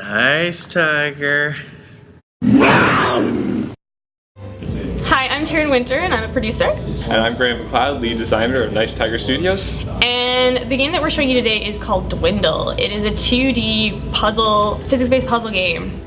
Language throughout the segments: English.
Nice tiger. Hi, I'm Taryn Winter and I'm a producer. And I'm Graham McLeod, lead designer of Nice Tiger Studios. And the game that we're showing you today is called Dwindle. It is a 2D puzzle, physics-based puzzle game.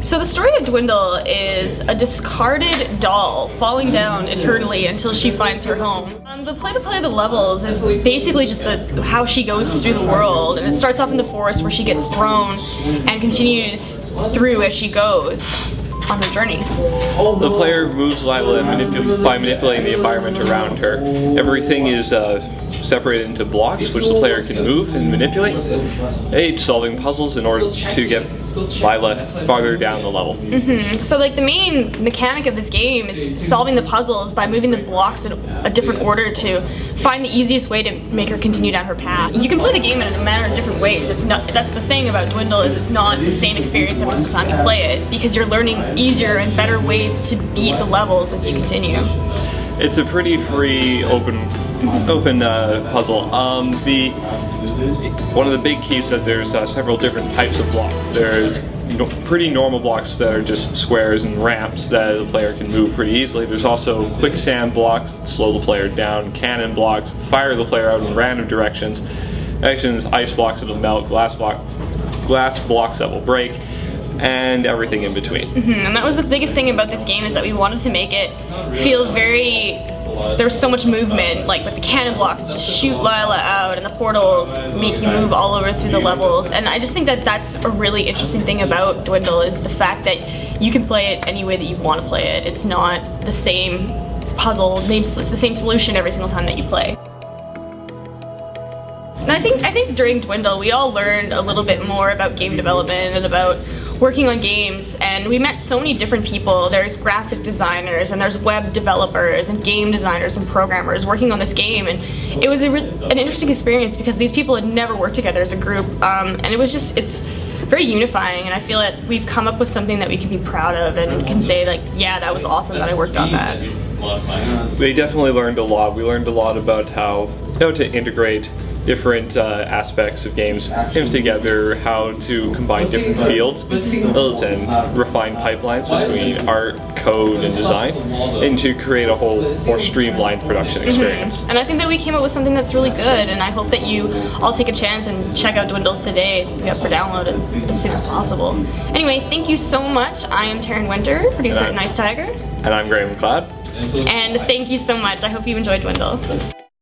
So the story of Dwindle is a discarded doll falling down eternally until she finds her home. The play-to-play of the levels is basically just how she goes through the world, and it starts off in the forest where she gets thrown and continues through as she goes on her journey. The player moves Lila by manipulating the environment around her. Everything is separated into blocks which the player can move and manipulate, each solving puzzles in order to get Lila farther down the level. So like the main mechanic of this game is solving the puzzles by moving the blocks in a different order to find the easiest way to make her continue down her path. You can play the game in a manner of different ways. That's the thing about Dwindle, is it's not the same experience every single time you play it, because you're learning easier and better ways to beat the levels as you continue. It's a pretty free, open puzzle. One of the big keys is that there's several different types of blocks. There's pretty normal blocks that are just squares and ramps that the player can move pretty easily. There's also quicksand blocks that slow the player down, cannon blocks, fire the player out in random directions, ice blocks that will melt, glass blocks that will break, and everything in between. And that was the biggest thing about this game, is that we wanted to make it feel very... There's so much movement, like with the cannon blocks just shoot Lila out, and the portals make you move all over through the levels. And I just think that that's a really interesting thing about Dwindle, is the fact that you can play it any way that you want to play it. It's not the same puzzle, it's the same solution every single time that you play. And I think during Dwindle we all learned a little bit more about game development and about working on games, and we met so many different people. There's graphic designers, and there's web developers, and game designers, and programmers working on this game, and it was an interesting experience because these people had never worked together as a group, and it's very unifying, and I feel that we've come up with something that we can be proud of and can say, like, yeah, that was awesome that I worked on that. We definitely learned a lot. We learned a lot about how to integrate different aspects of games together, how to combine different fields and refine pipelines between art, code, and design, and to create a whole more streamlined production experience. And I think that we came up with something that's really good, and I hope that you all take a chance and check out Dwindle today. We have for download as soon as possible. Anyway, thank you so much. I am Taryn Winter, producer at Nice Tiger. And I'm Graham McLeod. And thank you so much. I hope you enjoyed Dwindle.